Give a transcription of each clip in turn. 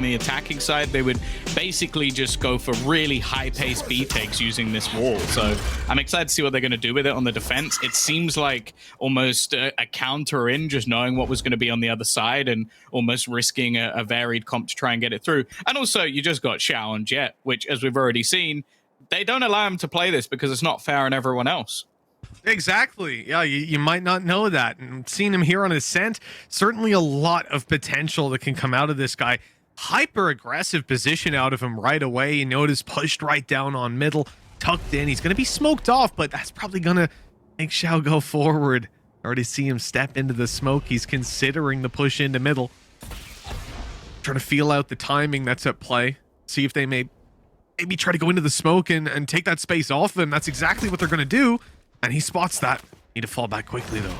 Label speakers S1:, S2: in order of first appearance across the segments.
S1: the attacking side, they would basically just go for really high-paced B takes using this wall. So I'm excited to see what they're going to do with it on the defense. It seems like almost a counter in, just knowing what was going to be on the other side and almost risking a varied comp to try and get it through. And also, you just got Shao and Jett, which, as we've already seen, they don't allow him to play this because it's not fair on everyone else.
S2: Exactly. Yeah, you might not know that. And seeing him here on ASCENT, certainly a lot of potential that can come out of this guy. Hyper aggressive position out of him right away. You notice pushed right down on middle, tucked in. He's going to be smoked off, but that's probably going to make Shao go forward. Already see him step into the smoke. He's considering the push into middle. Trying to feel out the timing that's at play. See if they maybe try to go into the smoke and take that space off them. That's exactly what they're going to do. And he spots that. Need to fall back quickly, though.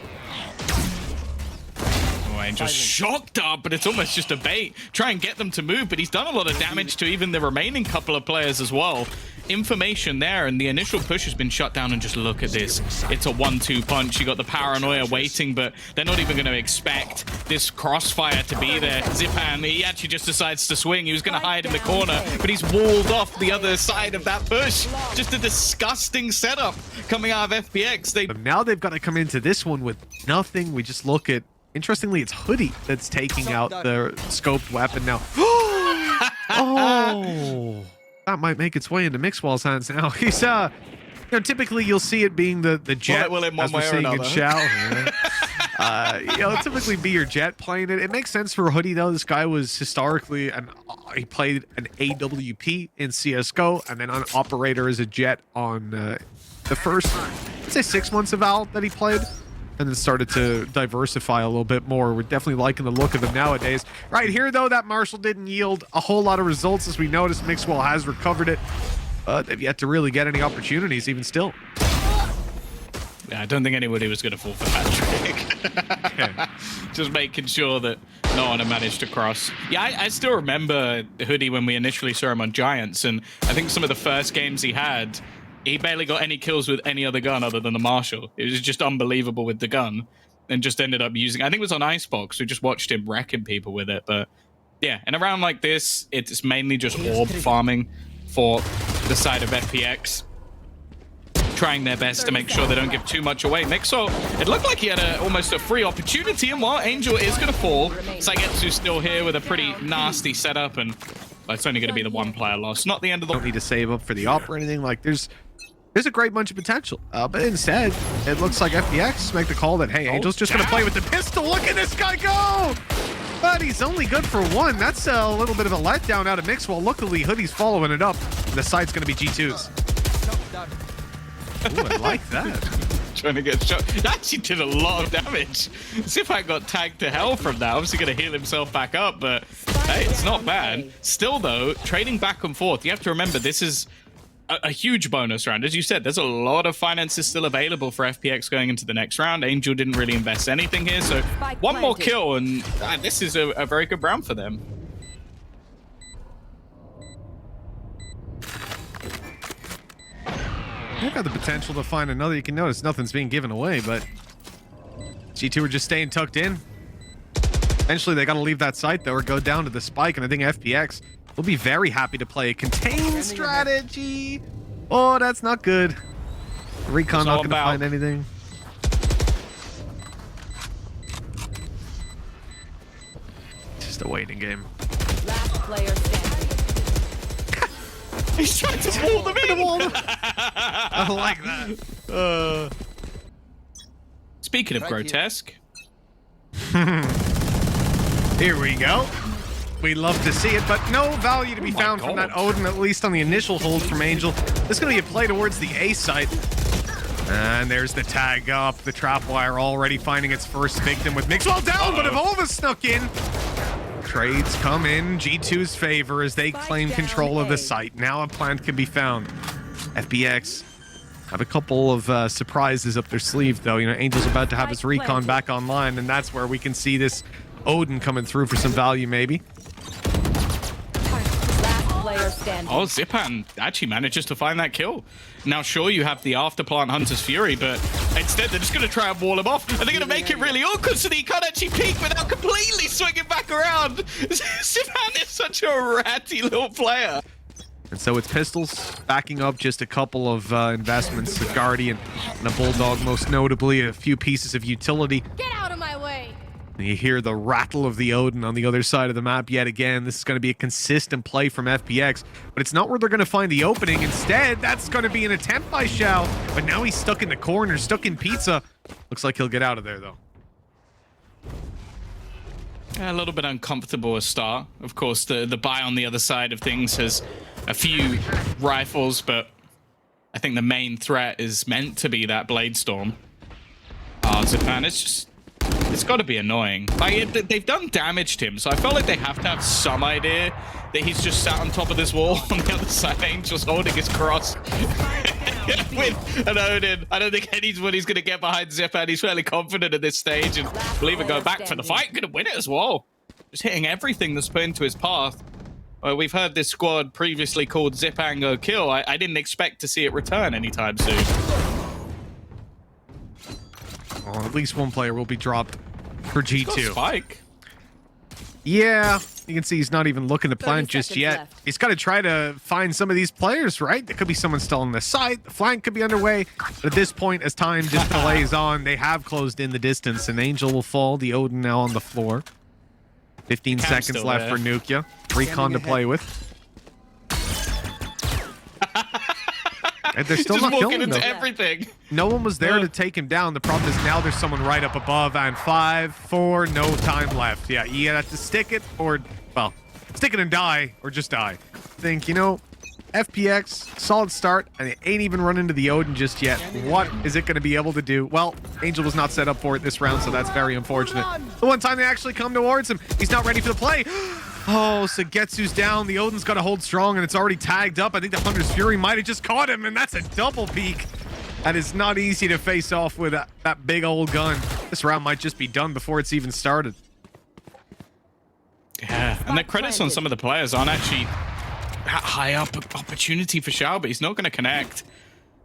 S1: Just shocked up, but it's almost just a bait. Try and get them to move, but he's done a lot of damage to even the remaining couple of players as well. Information there, and the initial push has been shut down, and just look at this. It's a 1-2 punch. You got the paranoia waiting, but they're not even going to expect this crossfire to be there. Zyppan, he actually just decides to swing. He was going to hide in the corner, but he's walled off the other side of that push. Just a disgusting setup coming out of FPX.
S2: But now they've got to come into this one with nothing. We just look at, interestingly, it's Hoodie that's taking out the scoped weapon now. Oh, that might make its way into Mixwell's hands now. He's typically you'll see it being the Jett, as we're seeing in Shao. Typically be your Jett playing it. It makes sense for Hoodie though. This guy was historically he played an AWP in CS:GO and then an operator as a Jett on the first, I'd say 6 months of Val that he played. And then started to diversify a little bit more. We're definitely liking the look of them nowadays. Right here, though, that Marshall didn't yield a whole lot of results, as we noticed. Mixwell has recovered it. They've yet to really get any opportunities, even still.
S1: Yeah, I don't think anybody was going to fall for that trick. Just making sure that no one had managed to cross. Yeah, I still remember Hoodie when we initially saw him on Giants, and I think some of the first games he had, he barely got any kills with any other gun other than the Marshall. It was just unbelievable with the gun, and just ended up using, I think it was on Icebox. We just watched him wrecking people with it. But yeah, in a round like this, it's mainly just orb farming for the side of FPX, trying their best to make sure they don't give too much away. Mixwell, it looked like he had almost a free opportunity, and while Angel is going to fall, SUYGETSU's still here with a pretty nasty setup, and it's only going to be the one player loss. Not the end of the...
S2: Don't need to save up for the op or anything. Like, there's a great bunch of potential. But instead, it looks like FPX make the call that, hey, Angel's just going to play with the pistol. Look at this guy go! But he's only good for one. That's a little bit of a letdown out of Mixwell. Luckily, Hoodie's following it up. The site's going to be G2's. Ooh, I like that.
S1: Trying to get shot. That actually did a lot of damage. Zyppan got tagged to hell from that. Obviously going to heal himself back up, but hey, it's not bad. Still, though, trading back and forth. You have to remember, this is a huge bonus round. As you said, there's a lot of finances still available for FPX going into the next round. Angel didn't really invest anything here, so one more kill, and this is a very good round for them.
S2: They've got the potential to find another. You can notice nothing's being given away, but G2 are just staying tucked in. Eventually, they got to leave that site, though, or go down to the spike, and I think FPX will be very happy to play a contain strategy. Oh, that's not good. Recon not going to find anything. Just a waiting game.
S3: Last player standing.
S1: He's trying to pull them in.
S2: I like that.
S1: Speaking of grotesque.
S2: Here we go. We'd love to see it, but no value to be found from that Omen, at least on the initial hold from Angel. This is going to be a play towards the A site. And there's the tag up. The trap wire already finding its first victim with Mixwell down, but AvovA snuck in. Trades come in G2's favor as they claim control of the site. Now a plant can be found. FPX have a couple of surprises up their sleeve, though. You know, Angel's about to have his recon back online, and that's where we can see this Omen coming through for some value, maybe.
S3: Last player standing. standing.
S1: Oh, Zyppan actually manages to find that kill. Now, sure, you have the afterplant Hunter's Fury, but instead they're just going to try and wall him off. And they're going to make it really awkward so that he can't actually peek without completely swinging back around. Zyppan is such a ratty little player.
S2: And so it's pistols backing up just a couple of investments, a Guardian and a Bulldog, most notably a few pieces of utility.
S3: Get out of my way.
S2: And you hear the rattle of the Odin on the other side of the map yet again. This is going to be a consistent play from FPX, but it's not where they're going to find the opening. Instead, that's going to be an attempt by Shao, but now he's stuck in the corner, stuck in pizza. Looks like he'll get out of there, though.
S1: A little bit uncomfortable a start. Of course, the buy on the other side of things has a few rifles, but I think the main threat is meant to be that Blade Storm. Zyppan, it's got to be annoying. Like, they've done damage to him, so I felt like they have to have some idea that he's just sat on top of this wall on the other side, Angel's holding his cross. With an Odin. I don't think anybody's going to get behind Zyppan. He's fairly confident at this stage, and will even go back for the fight. Going to win it as well. Just hitting everything that's put into his path. We've heard this squad previously called Zyppan Go Kill. I didn't expect to see it return anytime soon.
S2: Well, at least one player will be dropped for G2.
S1: Spike.
S2: Yeah, you can see he's not even looking to plant just yet.
S3: Left.
S2: He's got to try to find some of these players, right? There could be someone still on the side. The flank could be underway. But at this point, as time just delays on, they have closed in the distance. An Angel will fall. The Odin now on the floor. 15 seconds left for nukkye. Recon to play with. And they're still not killing him.
S1: Everything.
S2: No one was there to take him down. The problem is now there's someone right up above, and 5, 4, no time left. Yeah, you have to stick it or, well, stick it and die, or just die. Think, you know, FPX, solid start, and it ain't even run into the Odin just yet. What is it going to be able to do? Well, Angel was not set up for it this round, so that's very unfortunate. The one time they actually come towards him, he's not ready for the play. Oh, SUYGETSU's down. The Odin's got to hold strong, and it's already tagged up. I think the Hunter's Fury might have just caught him, and that's a double peek. That is not easy to face off with that big old gun. This round might just be done before it's even started.
S1: Yeah, and the credits on some of the players aren't actually that high up opportunity for Shao, but he's not going to connect.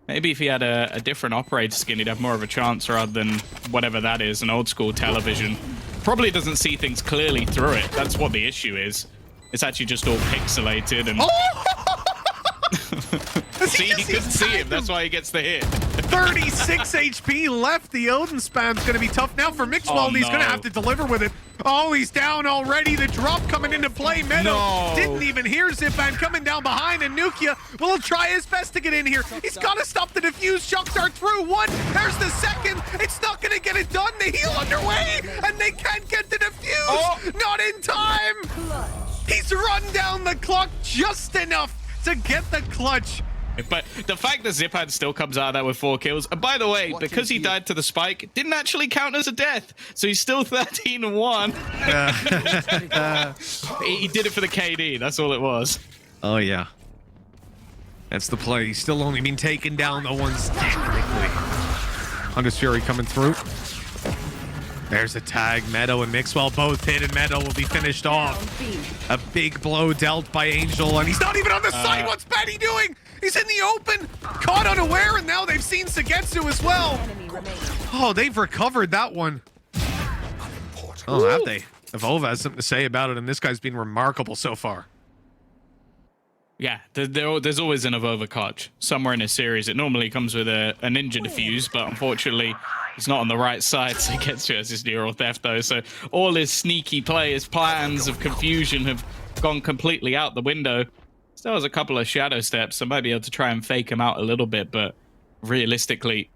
S1: Maybe if he had a different operator skin, he'd have more of a chance rather than whatever that is, an old school television. Probably doesn't see things clearly through it. That's what the issue is. It's actually just all pixelated and... See, he couldn't see him. That's why he gets the hit.
S2: 36 HP left. The Odin spam's going to be tough now for Mixwell, and he's going to have to deliver with it. Oh, he's down already. The drop coming into play. Meddo didn't even hear Zyppan coming down behind, and nukkye will try his best to get in here. He's got to stop the defuse. Shock dart through. One. There's the second. It's not going to get it done. The heal underway, and they can't get the defuse.
S1: Oh.
S2: Not in time. He's run down the clock just enough to get the clutch.
S1: But the fact that Zyppan still comes out of that with 4 kills, and by the way, because he died to the spike, didn't actually count as a death, so he's still 13-1. He did it for the KD, that's all it was.
S2: Oh, yeah. That's the play. He's still only been taken down the ones technically. Hunter's Fury coming through. There's a tag. Meddo and Mixwell both hit, and Meddo will be finished off. A big blow dealt by Angel, and he's not even on the side. What's baddyG doing? He's in the open, caught unaware, and now they've seen SUYGETSU as well. Oh, they've recovered that one. Oh, have they? AvovA has something to say about it, and this guy's been remarkable so far.
S1: Yeah, there's always an AvovA clutch somewhere in a series. It normally comes with a ninja defuse, but unfortunately, he's not on the right side, so he gets to his neural theft, though. So all his sneaky play, his plans of confusion have gone completely out the window. Still has a couple of shadow steps, so might be able to try and fake him out a little bit, but realistically,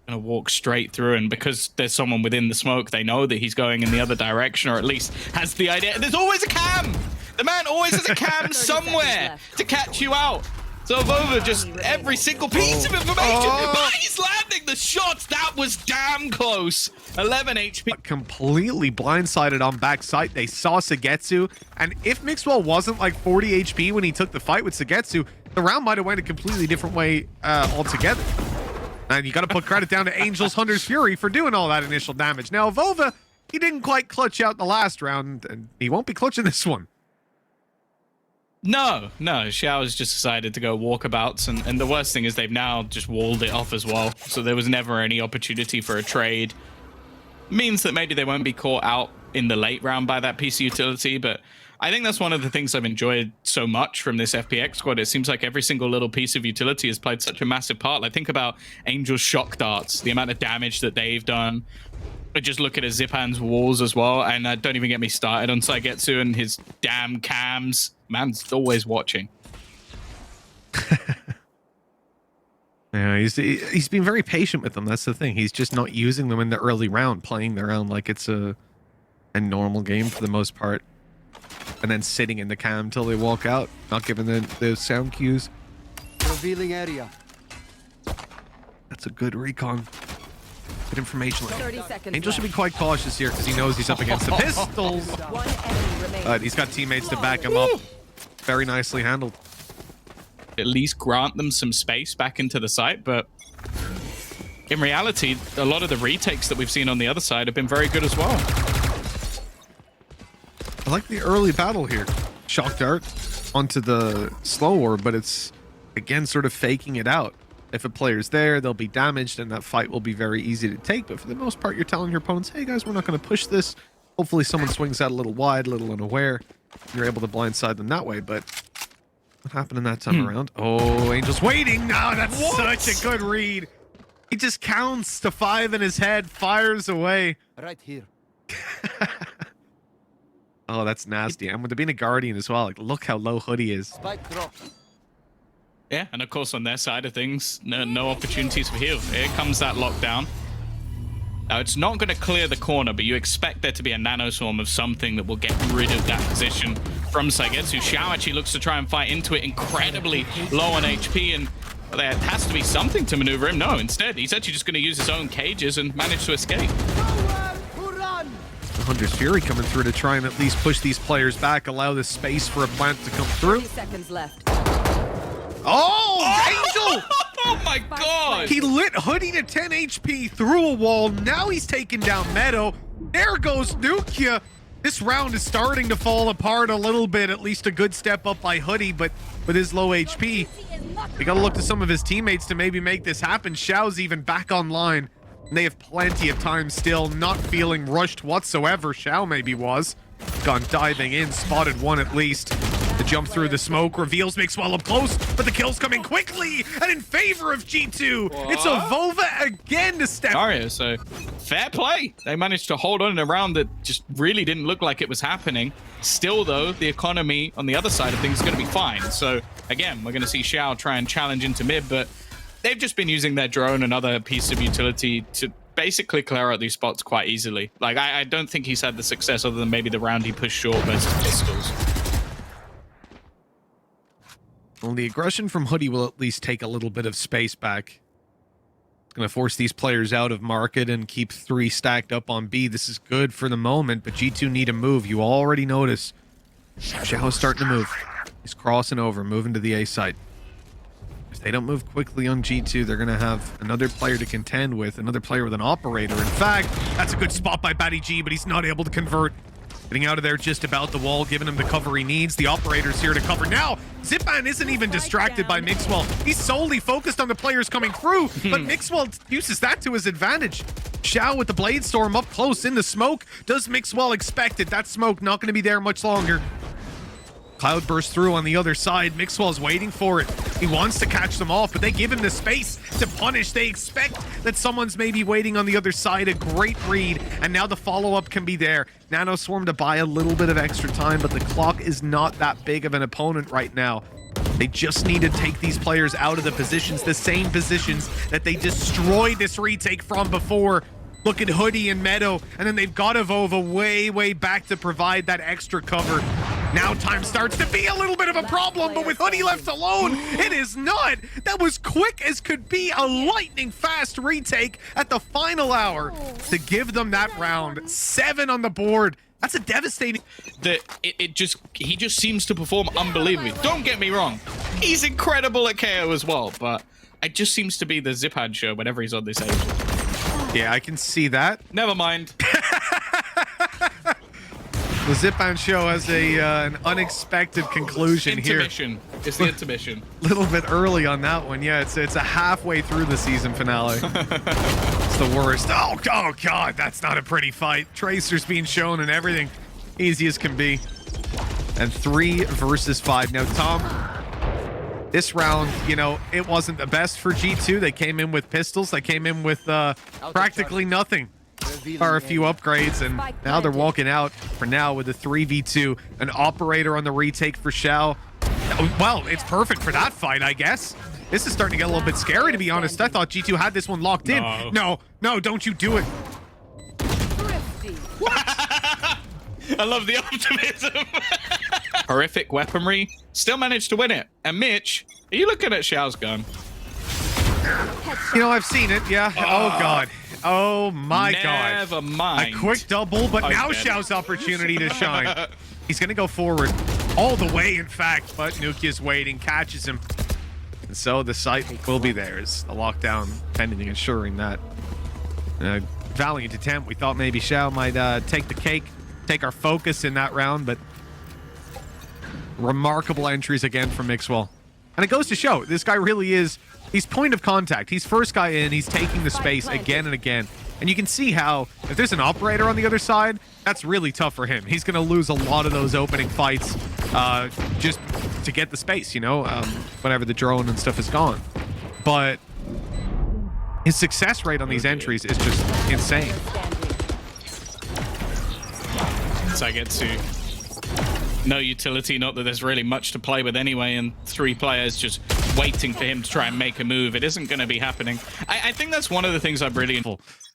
S1: gonna walk straight through, and because there's someone within the smoke, they know that he's going in the other direction, or at least has the idea. There's always a cam! The man always has a cam somewhere to catch you out. So AvovA just every single piece of information. But he's landing the shots. That was damn close. 11 HP.
S2: Completely blindsided on backside. They saw SUYGETSU, and if Mixwell wasn't like 40 HP when he took the fight with SUYGETSU, the round might have went a completely different way altogether. And you got to put credit down to Angel's Hunter's Fury for doing all that initial damage. Now AvovA, he didn't quite clutch out the last round, and he won't be clutching this one.
S1: No, Shao's just decided to go walkabouts, and the worst thing is they've now just walled it off as well. So there was never any opportunity for a trade. Means that maybe they won't be caught out in the late round by that piece of utility, but I think that's one of the things I've enjoyed so much from this FPX squad. It seems like every single little piece of utility has played such a massive part. Like, think about Angel's shock darts, the amount of damage that they've done. But just look at his Zyppan's walls as well, and don't even get me started on SUYGETSU and his damn cams. Man's always watching.
S2: Yeah, he's been very patient with them. That's the thing. He's just not using them in the early round, playing the round like it's a normal game for the most part, and then sitting in the cam until they walk out, not giving the sound cues.
S4: Revealing area.
S2: That's a good recon. Good information.
S3: 30 seconds
S2: Angel should be quite cautious here because he knows he's up against the pistols.
S3: One enemy remains.
S2: He's got teammates to back him up. Very nicely handled.
S1: At least grant them some space back into the site, but in reality, a lot of the retakes that we've seen on the other side have been very good as well.
S2: I like the early battle here. Shock dart onto the slow orb, but it's, again, sort of faking it out. If a player's there, they'll be damaged, and that fight will be very easy to take. But for the most part, you're telling your opponents, hey, guys, we're not going to push this. Hopefully someone swings out a little wide, a little unaware. You're able to blindside them that way, but what happened in that time around? Oh, Angel's waiting. No, that's such a good read. He just counts to 5 in his head, fires away.
S4: Right here.
S2: Oh, that's nasty. And with it being a Guardian as well, like, look how low Hoodie is.
S4: Spike drop.
S1: Yeah, and of course on their side of things, no opportunities for heal. Here comes that lockdown. Now, it's not going to clear the corner, but you expect there to be a nanoswarm of something that will get rid of that position from SUYGETSU. Shao actually looks to try and fight into it, incredibly low on HP, and there has to be something to maneuver him. No, instead, he's actually just going to use his own cages and manage to escape.
S2: Hunter's Fury coming through to try and at least push these players back, allow this space for a plant to come through.
S3: 30 seconds left.
S2: Oh, Angel!
S1: Oh my god!
S2: He lit Hoodie to 10 HP through a wall. Now he's taking down Meddo. There goes nukkye. This round is starting to fall apart a little bit. At least a good step up by Hoodie, but with his low HP, we got to look to some of his teammates to maybe make this happen. Shao's even back online. And they have plenty of time still, not feeling rushed whatsoever. Shao maybe was. Gone diving in, spotted one at least. The jump through the smoke reveals Mixwell up close, but the kill's coming quickly and in favor of G2. What? It's AvovA again to step.
S1: So fair play. They managed to hold on in a round that just really didn't look like it was happening. Still, though, the economy on the other side of things is going to be fine. So again, we're going to see Shao try and challenge into mid, but they've just been using their drone and other piece of utility to basically clear out these spots quite easily. Like, I don't think he's had the success other than maybe the round he pushed short versus pistols.
S2: Well, the aggression from Hoodie will at least take a little bit of space back. It's going to force these players out of market and keep 3 stacked up on B. This is good for the moment, but G2 need a move. You already notice Shao's starting to move. He's crossing over, moving to the A site. If they don't move quickly on G2, they're going to have another player to contend with, another player with an operator. In fact, that's a good spot by baddyG, but he's not able to convert. Getting out of there just about the wall, giving him the cover he needs. The operator's here to cover. Now, Zyppan isn't even distracted by Mixwell. He's solely focused on the players coming through, but Mixwell uses that to his advantage. Shao with the Blade Storm up close in the smoke. Does Mixwell expect it? That smoke not going to be there much longer. Cloud bursts through on the other side. Mixwell's waiting for it. He wants to catch them off, but they give him the space to punish. They expect that someone's maybe waiting on the other side. A great read, and now the follow-up can be there. Nano Swarm to buy a little bit of extra time, but the clock is not that big of an opponent right now. They just need to take these players out of the positions, the same positions that they destroyed this retake from before. Look at Hoodie and Meddo, and then they've got AvovA way back to provide that extra cover. Now time starts to be a little bit of a problem, but with Hoodie left alone, it is not. That was quick as could be, a lightning fast retake at the final hour to give them that round. 7 on the board. That's a devastating...
S1: He just seems to perform unbelievably. Don't get me wrong. He's incredible at KO as well, but it just seems to be the Zyppan show whenever he's on this age.
S2: Yeah, I can see that.
S1: Never mind.
S2: The Zyppan show has an unexpected conclusion
S1: intermission. It's the intermission.
S2: A little bit early on that one. Yeah, it's a halfway through the season finale. It's the worst. Oh God, that's not a pretty fight. Tracers being shown and everything. Easy as can be. And 3 versus 5. Now, Tom, this round, you know, it wasn't the best for G2. They came in with pistols. They came in with practically nothing. Or a few upgrades, and now they're walking out for now with a 3v2. An operator on the retake for Shao. Well, it's perfect for that fight, I guess. This is starting to get a little bit scary, to be honest. I thought G2 had this one locked in. No, don't you do it.
S1: I love the optimism. Horrific weaponry. Still managed to win it. And Mitch, are you looking at Shao's gun?
S2: You know, I've seen it, yeah. Oh God. Oh my God.
S1: Never mind.
S2: A quick double, but now Shao's opportunity to shine. He's going to go forward all the way, in fact, but nukkye's waiting, catches him. And so the site will be theirs. The lockdown pending, ensuring that. Valiant attempt. We thought maybe Shao might take the cake, take our focus in that round, but remarkable entries again from Mixwell. And it goes to show, this guy really is, he's point of contact. He's first guy in, he's taking the space again and again. And you can see how, if there's an operator on the other side, that's really tough for him. He's going to lose a lot of those opening fights just to get the space, you know, whenever the drone and stuff is gone. But his success rate on these entries is just insane.
S1: SUYGETSU. No utility, not that there's really much to play with anyway, and 3 players just waiting for him to try and make a move. It isn't going to be happening. I think that's one of the things I'm really...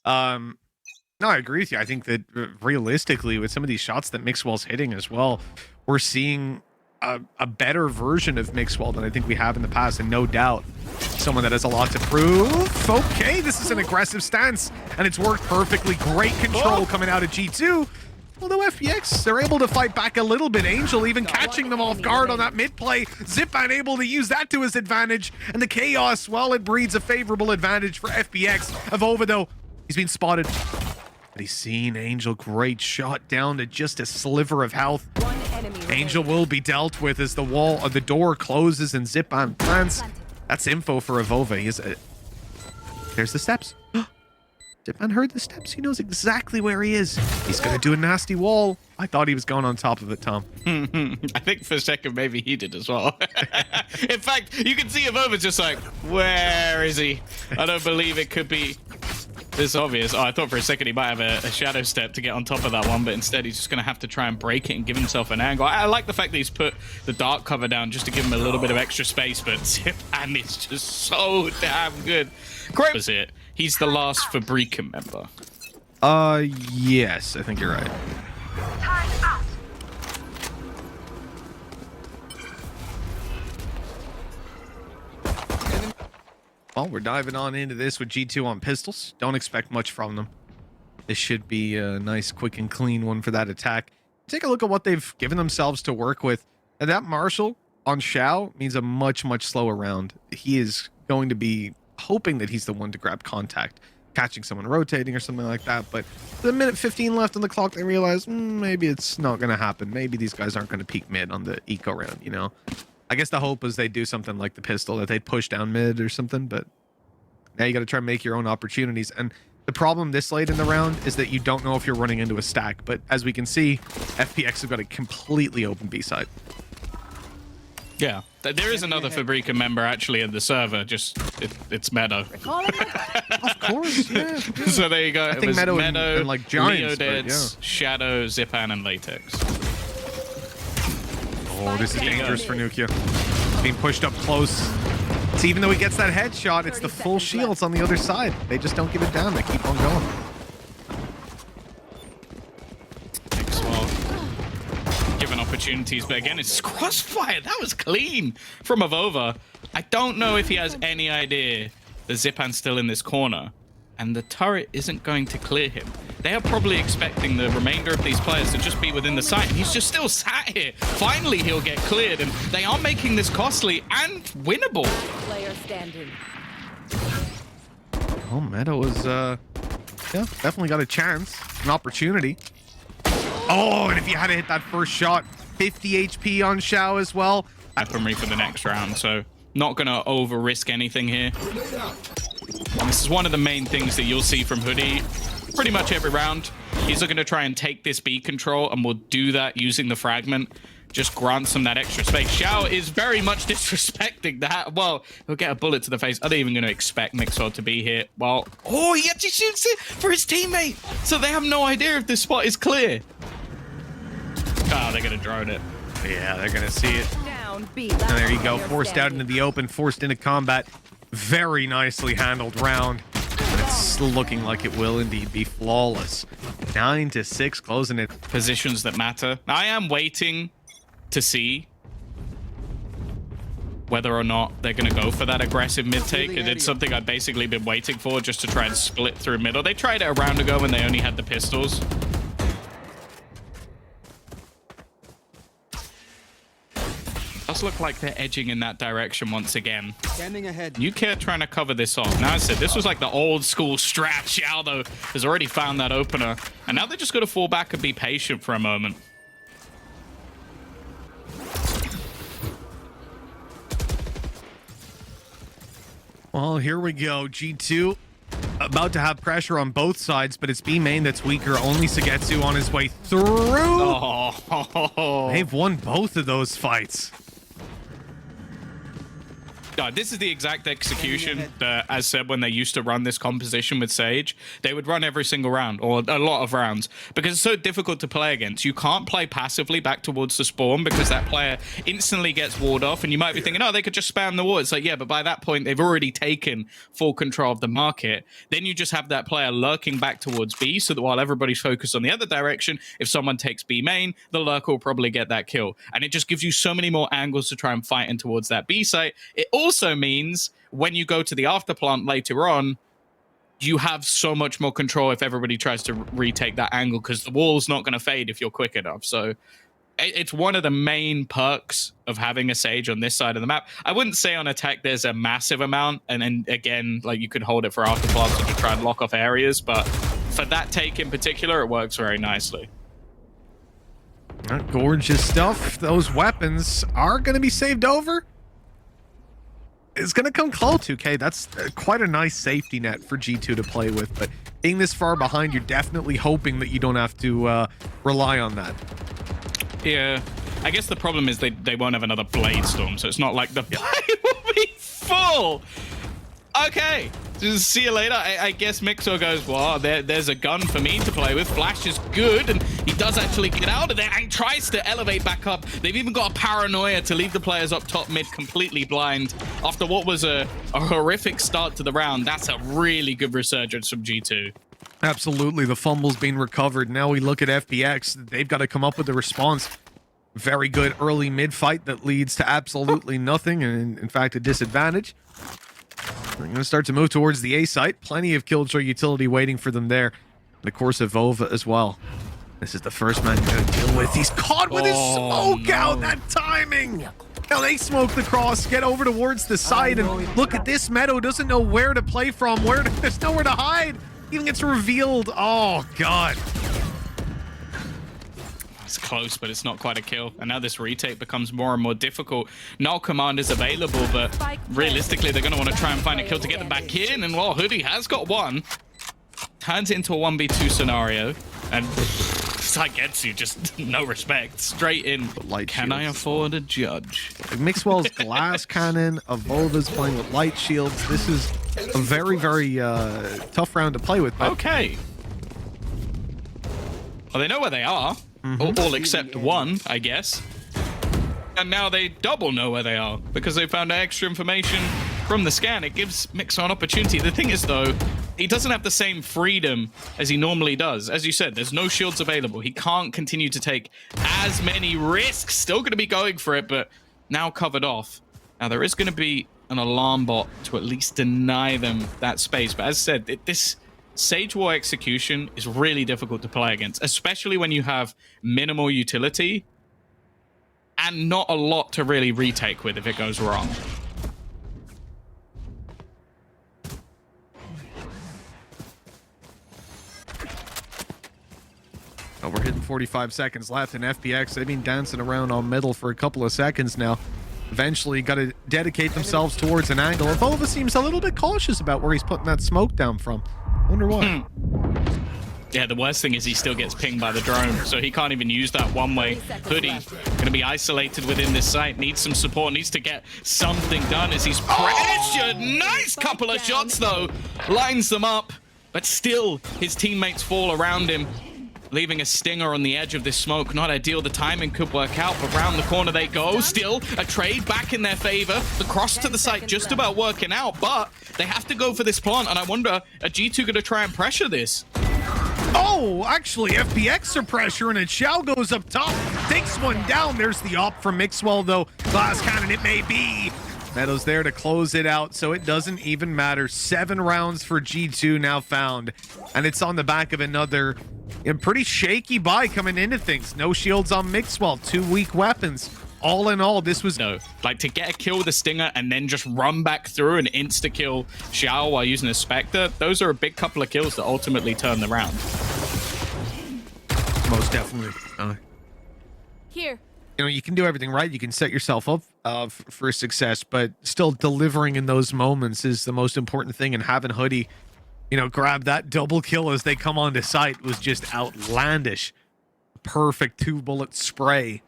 S2: No, I agree with you. I think that realistically, with some of these shots that Mixwell's hitting as well, we're seeing a better version of Mixwell than I think we have in the past, and no doubt someone that has a lot to prove. Okay, this is an aggressive stance, and it's worked perfectly. Great control coming out of G2. Although FPX, they're able to fight back a little bit. Angel even catching them off guard on that mid play. Zyppan able to use that to his advantage. And the chaos, well, it breeds a favorable advantage for FPX. AvovA, though, he's been spotted. But he's seen Angel. Great shot down to just a sliver of health. Angel will be dealt with as the wall of the door closes and Zyppan plants. That's info for AvovA. There's the steps. Zyppan heard the steps. He knows exactly where he is. He's going to do a nasty wall. I thought he was going on top of it, Tom.
S1: I think for a second maybe he did as well. In fact, you can see AvovA just like, where is he? I don't believe it could be this obvious. Oh, I thought for a second he might have a shadow step to get on top of that one, but instead he's just going to have to try and break it and give himself an angle. I like the fact that he's put the dark cover down just to give him a little bit of extra space, but Zyppan is just so damn good. Great was it. He's the last Fabrica member.
S2: Yes, I think you're right. Well, we're diving on into this with G2 on pistols. Don't expect much from them. This should be a nice, quick, and clean one for that attack. Take a look at what they've given themselves to work with. And that Marshall on Shao means a much, much slower round. He is going to be hoping that he's the one to grab contact, catching someone rotating or something like that. But the minute 15 left on the clock, they realize maybe it's not going to happen. Maybe these guys aren't going to peek mid on the eco round, you know? I guess the hope was they'd do something like the pistol, that they'd push down mid or something, but now you got to try and make your own opportunities. And the problem this late in the round is that you don't know if you're running into a stack. But as we can see, FPX have got a completely open B side.
S1: Yeah, there is another Fabrica member actually in the server. Just it's Meddo.
S2: Of course, yeah.
S1: So there you go.
S2: I think Meddo and like Giants,
S1: Neodeds, Shadow, Zyppan, and Latex.
S2: Oh, this is dangerous for nukkye. Being pushed up close. So even though he gets that headshot, it's the full shields on the other side. They just don't give it down. They keep on going.
S1: Given opportunities, but again, it's crossfire. That was clean from AvovA. I don't know if he has any idea that Zyppan's still in this corner, and the turret isn't going to clear him. They are probably expecting the remainder of these players to just be within the site, and he's just still sat here. Finally, he'll get cleared, and they are making this costly and winnable.
S3: Player standing.
S2: Oh, Meddo was, yeah, definitely got a chance, an opportunity. Oh, and if you had to hit that first shot, 50 HP on Shao as well.
S1: Weaponry for the next round, so not going to over-risk anything here. And this is one of the main things that you'll see from hoody pretty much every round. He's looking to try and take this B control, and will do that using the fragment. Just grants him that extra space. Shao is very much disrespecting that. Well, he'll get a bullet to the face. Are they even going to expect Mixwell to be here? Well, oh, he actually shoots it for his teammate. So they have no idea if this spot is clear. Oh, they're going to drone it.
S2: Yeah, they're going to see it.
S3: Down, B.
S2: And there you go. Forced out into the open, forced into combat. Very nicely handled round. And it's looking like it will indeed be flawless. 9-6, closing it.
S1: Positions that matter. I am waiting to see whether or not they're going to go for that aggressive mid take. And it's something I've basically been waiting for, just to try and split through middle. They tried it a round ago when they only had the pistols. Does look like they're edging in that direction once again.
S4: Scanning ahead.
S1: nukkye trying to cover this off. Now I said this was like the old school strat. Shao though has already found that opener, and now they're just going to fall back and be patient for a moment.
S2: Well, here we go. G2 about to have pressure on both sides, but it's B main that's weaker. Only SUYGETSU on his way through.
S1: Oh.
S2: They've won both of those fights.
S1: God, this is the exact execution that, as said, when they used to run this composition with Sage, they would run every single round, or a lot of rounds, because it's so difficult to play against. You can't play passively back towards the spawn, because that player instantly gets walled off, and you might be thinking, oh, they could just spam the wall. It's like, yeah, but by that point, they've already taken full control of the market. Then you just have that player lurking back towards B, so that while everybody's focused on the other direction, if someone takes B main, the lurker will probably get that kill. And it just gives you so many more angles to try and fight in towards that B site. It also means when you go to the after plant later on, you have so much more control if everybody tries to retake that angle, because the wall's not going to fade if you're quick enough. So it's one of the main perks of having a Sage on this side of the map. I wouldn't say on attack there's a massive amount, and then again, like, you could hold it for after plants to try and lock off areas, but for that take in particular, it works very nicely.
S2: Gorgeous stuff. Those weapons are going to be saved over. It's going to come close. 2K, that's quite a nice safety net for G2 to play with, but being this far behind, you're definitely hoping that you don't have to rely on that.
S1: Yeah, I guess the problem is they won't have another Blade Storm, so it's not like the play will be full. Okay, just see you later. I guess Mixwell goes, well, there's a gun for me to play with. Flash is good, and he does actually get out of there and tries to elevate back up. They've even got a paranoia to leave the players up top mid completely blind. After what was a horrific start to the round, that's a really good resurgence from G2.
S2: Absolutely, the fumble's being recovered. Now we look at FPX. They've got to come up with a response. Very good early mid fight that leads to absolutely nothing, and in fact a disadvantage. They're going to start to move towards the A site. Plenty of Killjoy utility waiting for them there. And of course, AvovA as well. This is the first man you're going to deal with. He's caught with his smoke out. That timing. Now they smoke the cross, get over towards the side, and look at this. Meddo doesn't know where to play from. There's nowhere to hide. Even gets revealed. Oh, God.
S1: It's close, but it's not quite a kill. And now this retake becomes more and more difficult. No command is available, but realistically, they're going to want to try and find a kill to get them back in. And well, hoody has got one. Turns it into a 1v2 scenario. And SUYGETSU just no respect. Straight in. Can I afford a judge?
S2: Mixwell's glass cannon. AvovA's playing with light shields. This is a very, very tough round to play with. But
S1: okay. Well, they know where they are. All except one, I guess. And now they double know where they are because they found extra information from the scan. It gives Mixwell an opportunity. The thing is, though, he doesn't have the same freedom as he normally does. As you said, there's no shields available. He can't continue to take as many risks. Still going to be going for it, but now covered off. Now, there is going to be an alarm bot to at least deny them that space. But as I said, this Sage War execution is really difficult to play against, especially when you have minimal utility and not a lot to really retake with if it goes wrong.
S2: Oh, we're hitting 45 seconds left, and FPX, they've been dancing around on middle for a couple of seconds now. Eventually, got to dedicate themselves towards an angle. AvovA seems a little bit cautious about where he's putting that smoke down from. Wonder why.
S1: Yeah, the worst thing is he still gets pinged by the drone, so he can't even use that one-way. Hoodie going to be isolated within this site, needs some support, needs to get something done as he's pressured. Nice couple of shots, though. Lines them up, but still his teammates fall around him, leaving a stinger on the edge of this smoke. Not ideal. The timing could work out, but round the corner they go. Still a trade back in their favor. The cross to the site just about working out, but they have to go for this plant, and I wonder, are G2 going to try and pressure this?
S2: Oh, actually, FPX are pressuring it. Shao goes up top, takes one down. There's the op from Mixwell, though. Glass cannon it may be. Meddo's there to close it out, so it doesn't even matter. 7 rounds for G2 now found, and it's on the back of another pretty shaky buy coming into things. No shields on Mixwell, 2 weak weapons. All in all, this was...
S1: No, like to get a kill with a stinger and then just run back through and insta-kill Shao while using a Spectre, those are a big couple of kills that ultimately turn the round.
S2: Most definitely.
S3: Here.
S2: You know, you can do everything right. You can set yourself up for success, but still delivering in those moments is the most important thing. And having Hoodie, you know, grab that double kill as they come onto site was just outlandish. Perfect 2-bullet spray.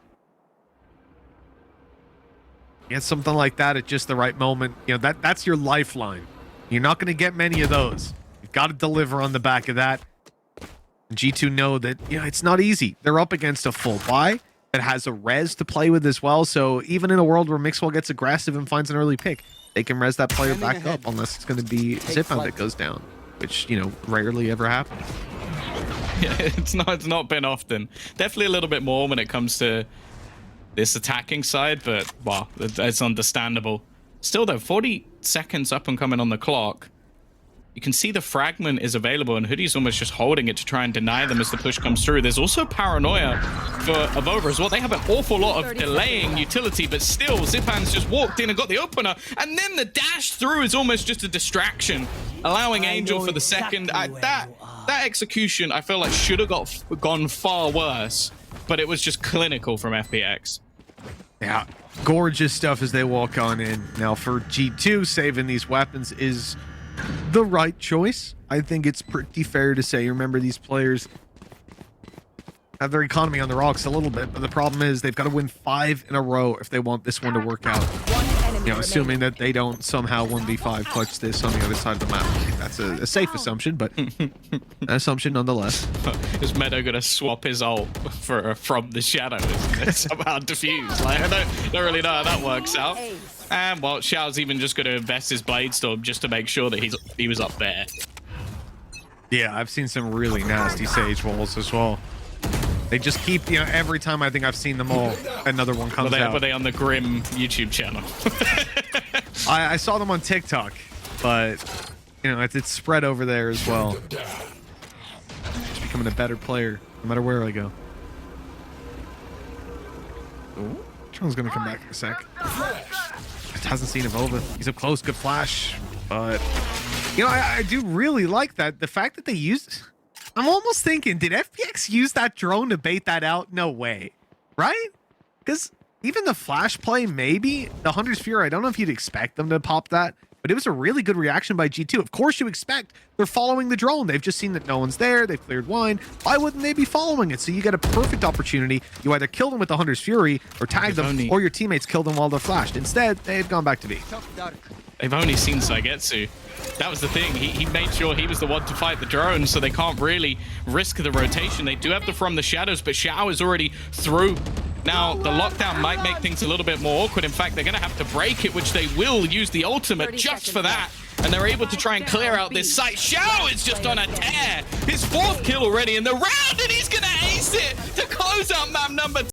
S2: Get something like that at just the right moment. You know, that's your lifeline. You're not going to get many of those. You've got to deliver on the back of that. G2 know that, you know, it's not easy. They're up against a full buy that has a res to play with as well. So even in a world where Mixwell gets aggressive and finds an early pick, they can res that player back up unless it's going to be Zyppan that goes down, which, you know, rarely ever happens.
S1: Yeah, it's not been often. Definitely a little bit more when it comes to this attacking side, but wow, it's understandable. Still though, 40 seconds up and coming on the clock. You can see the fragment is available, and Hoodie's almost just holding it to try and deny them as the push comes through. There's also paranoia for AvovA as well. They have an awful lot of delaying utility, but still, Zyppan's just walked in and got the opener, and then the dash through is almost just a distraction, allowing Angel for the second. That execution, I feel like should have gone far worse, but it was just clinical from FPX.
S2: Yeah, gorgeous stuff as they walk on in. Now for G2, saving these weapons is the right choice. I think it's pretty fair to say. Remember, these players have their economy on the rocks a little bit, but the problem is they've got to win 5 in a row if they want this one to work out. You know, assuming that they don't somehow 1v5 clutch this on the other side of the map. I think that's a safe assumption, but an assumption nonetheless.
S1: Is Meddo gonna swap his ult from the shadows and somehow defuse? Like, I don't really know how that works out. And well, Shao's even just gonna invest his Blade Storm just to make sure that he was up there.
S2: Yeah, I've seen some really nasty Sage walls as well. They just keep, you know, every time I think I've seen them all, another one comes out.
S1: Were they on the Grim YouTube channel?
S2: I saw them on TikTok, but, you know, it's spread over there as well. Just becoming a better player, no matter where I go. Tron's gonna come back in a sec. Just hasn't seen AvovA. He's up close, good flash. But, you know, I do really like that. The fact that they used... I'm almost thinking, did FPX use that drone to bait that out? No way. Right? Because even the flash play, maybe, the Hunter's Fury, I don't know if you'd expect them to pop that, but it was a really good reaction by G2. Of course you expect. They're following the drone. They've just seen that no one's there. They've cleared wine. Why wouldn't they be following it? So you get a perfect opportunity. You either kill them with the Hunter's Fury or tag them, or your teammates kill them while they're flashed. Instead, they had gone back to B.
S1: They've only seen SUYGETSU. That was the thing. He made sure he was the one to fight the drone, so they can't really risk the rotation. They do have the From the Shadows, but Shao is already through. Now, the lockdown might make things a little bit more awkward. In fact, they're going to have to break it, which they will use the ultimate just for that. And they're able to try and clear out this site. Shao is just on a tear. His 4th kill already in the round, and he's going to ace it to close out map number